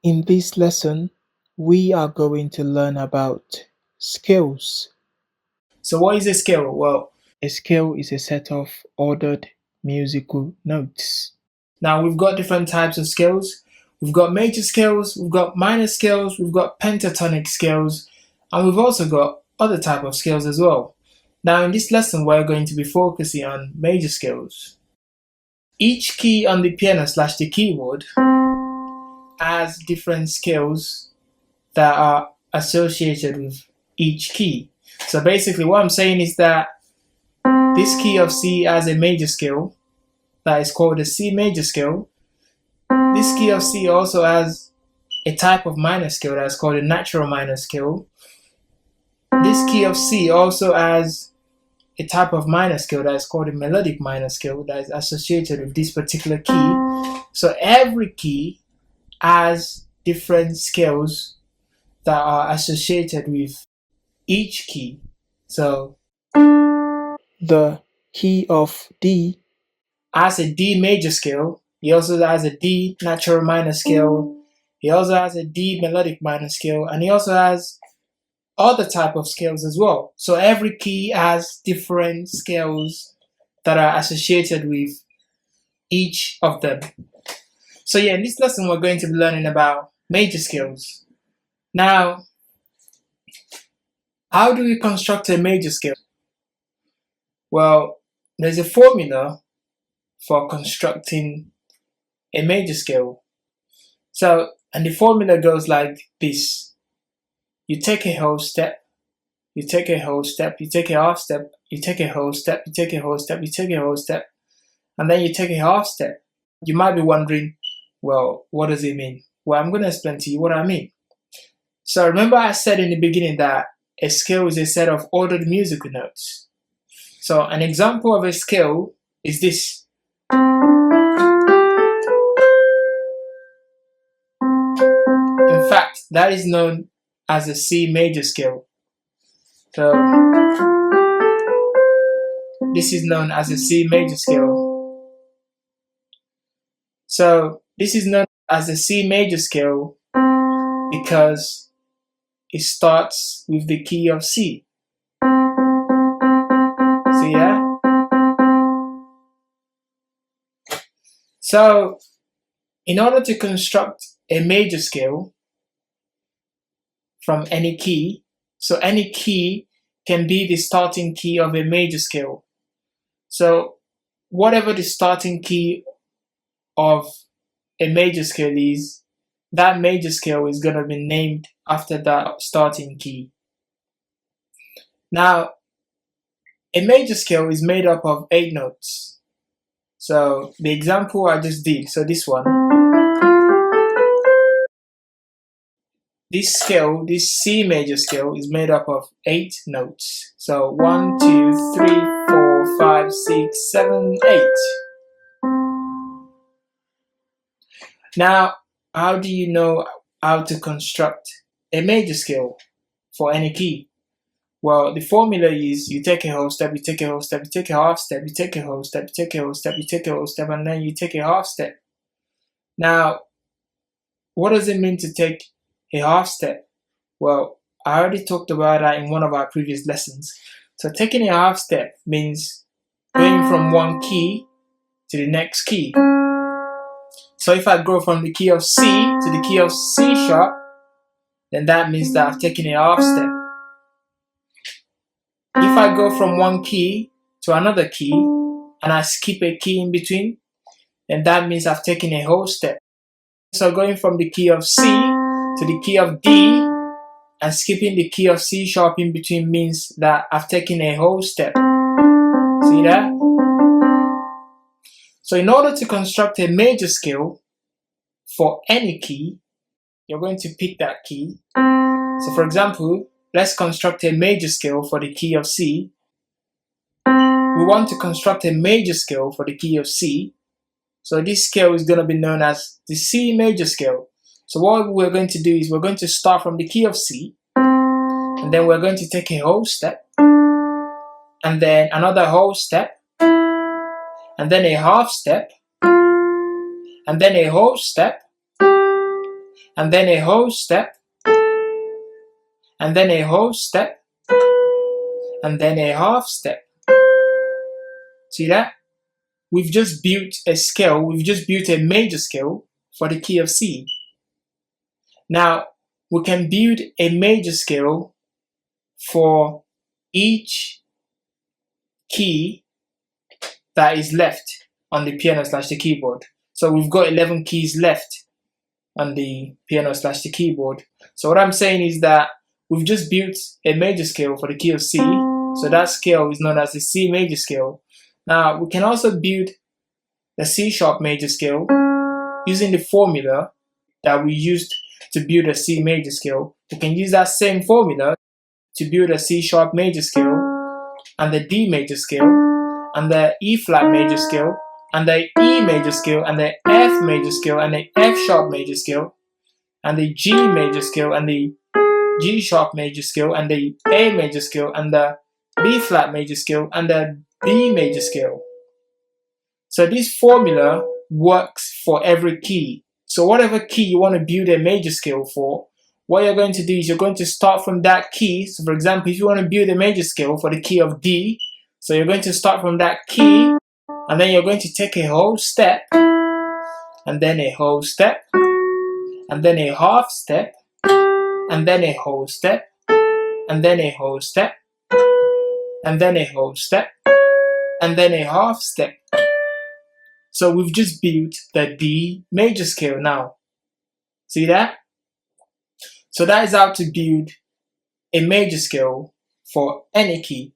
In this lesson, we are going to learn about scales. So what is a scale? Well, A scale is a set of ordered musical notes. now we've got different types of scales. We've got major scales, we've got minor scales, we've got pentatonic scales, and we've also got other type of scales as well. Now in this lesson, we're going to be focusing on major scales. Each key on the piano slash the keyboard has different scales that are associated with each key. So basically what I'm saying is that this key of C has a major scale that is called the C major scale. This key of C also has a type of minor scale that is called a natural minor scale. This key of C also has a type of minor scale that is called a melodic minor scale that is associated with this particular key. So every key has different scales that are associated with each key. So the key of D has a D major scale. He also has a D natural minor scale. He also has a D melodic minor scale, and he also has other type of scales as well. So every key has different scales that are associated with each of them. So yeah, in this lesson we're going to be learning about major scales. Now, how do we construct a major scale? Well, there's a formula for constructing a major scale. So, and the formula goes like this. You take a whole step, you take a whole step, you take a half step, you take a whole step, you take a whole step, you take a whole step, and then you take a half step. You might be wondering, well, what does it mean? Well, I'm going to explain to you what I mean. So remember I said in the beginning that a scale is a set of ordered musical notes. So an example of a scale is this. In fact, that is known as a C major scale. So this is known as a C major scale. So this is known as a C major scale because it starts with the key of C. See that? So in order to construct a major scale from any key, so any key can be the starting key of a major scale. So whatever the starting key of a major scale is, that major scale is going to be named after that starting key. Now, a major scale is made up of 8 notes. So the example I just did, so this one, this scale, this C major scale is made up of 8 notes. So 1, 2, 3, 4, 5, 6, 7, 8. Now, how do you know how to construct a major scale for any key? Well, the formula is you take a whole step, you take a whole step, you take a half step, you take a whole step, you take a whole step, you take a whole step, and then you take a half step. Now, what does it mean to take a half step? Well, I already talked about that in one of our previous lessons. So taking a half step means going from one key to the next key. So if I go from the key of C to the key of C sharp, then that means that I've taken a half step. If I go from one key to another key and I skip a key in between, then that means I've taken a whole step. So going from the key of C to the key of D and skipping the key of C sharp in between means that I've taken a whole step. See that? So in order to construct a major scale for any key, you're going to pick that key. So for example, let's construct a major scale for the key of C. We want to construct a major scale for the key of C. So this scale is going to be known as the C major scale. So what we're going to do is we're going to start from the key of C, and then we're going to take a whole step, and then another whole step, and then a half step, and then a whole step, and then a whole step, and then a whole step, and then a half step. See that? We've just built a scale, we've just built a major scale for the key of C. Now, we can build a major scale for each key that is left on the piano/the keyboard. So we've got 11 keys left on the piano/the keyboard. So what I'm saying is that we've just built a major scale for the key of C. So that scale is known as the C major scale. Now we can also build the C sharp major scale using the formula that we used to build a C major scale. We can use that same formula to build a C sharp major scale, and the D major scale, and the E flat major scale, and the E major scale, and the F major scale, and the F sharp major scale, and the G major scale, and the G sharp major scale, and the A major scale, and the B flat major scale, and the B major scale. So this formula works for every key. So whatever key you want to build a major scale for, what you're going to do is you're going to start from that key. So for example, if you want to build a major scale for the key of D, so you're going to start from that key, and then you're going to take a whole step, and then a whole step, and then a half step, and then a whole step, and then a whole step, and then a whole step, and then a half step. So we've just built the D major scale now. See that? So that is how to build a major scale for any key.